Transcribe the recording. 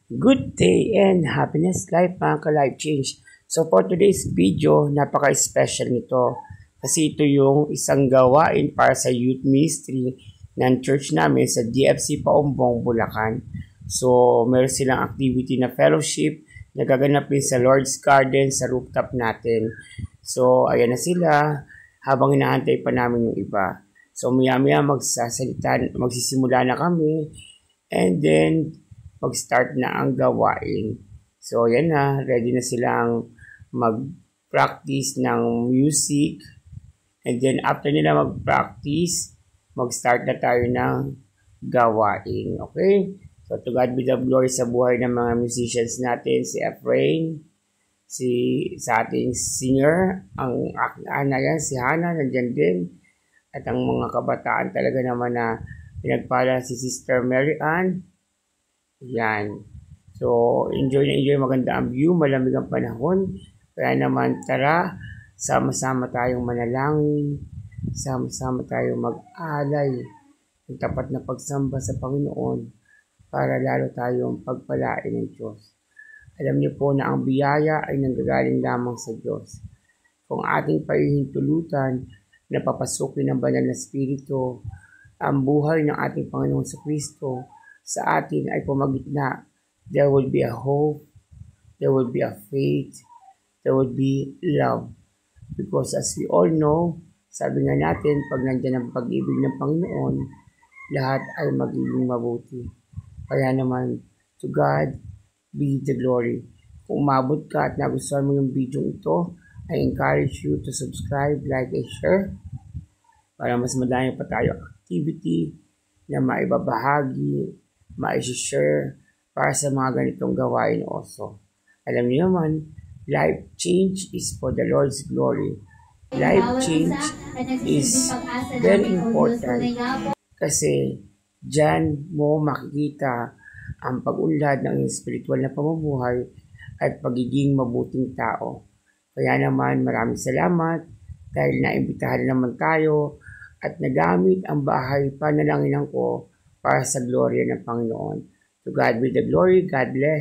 Good day and happiness life mga ka-life change. So for today's video, napaka-special nito. Kasi ito yung isang gawain para sa youth ministry ng church namin sa DFC Paumbong, Bulacan. So meron silang activity na fellowship na gaganapin sa Lord's Garden sa rooftop natin. So ayan na sila habang inaantay pa namin yung iba. So maya-maya magsisimula na kami and then mag-start na ang gawain. So, yan na. Ready na silang mag-practice ng music. And then, after nila mag-practice, mag-start na tayo ng gawain. Okay? So, to God be the glory sa buhay ng mga musicians natin. Si Efrain, sa ating singer, ang aking ana yan, si Hannah, nandyan din. At ang mga kabataan talaga naman na pinagpala si Sister Mary Ann. Yan. So, enjoy na enjoy. Maganda ang view. Malamig ang panahon. Kaya naman, tara, sama-sama tayong manalangin. Sama-sama tayong mag-alay ng tapat na pagsamba sa Panginoon para lalo tayong pagpalain ng Diyos. Alam niyo po na ang biyaya ay nanggagaling lamang sa Diyos. Kung ating pahihintulutan na papasukin ng banal na Espiritu, ang buhay ng ating Panginoon sa Kristo sa atin ay pumagitna. There will be a hope, there will be a faith, there will be love. Because as we all know, sabi nga natin, pag nandiyan ang pag-ibig ng Panginoon, lahat ay magiging mabuti. Kaya naman, to God be the glory. Kung umabot ka at nagustuhan mo yung video ito, I encourage you to subscribe, like, and share para mas madami pa tayo activity na maibabahagi, ma-share para sa mga ganitong gawain also. Alam niyo naman, life change is for the Lord's glory. Life change is very important kasi dyan mo makikita ang pag-unlad ng spiritual na pamumuhay at pagiging mabuting tao. Kaya naman maraming salamat dahil naimbitahan naman tayo at nagamit ang bahay panalangin ko para sa glory ng Panginoon. To God be the glory. God bless.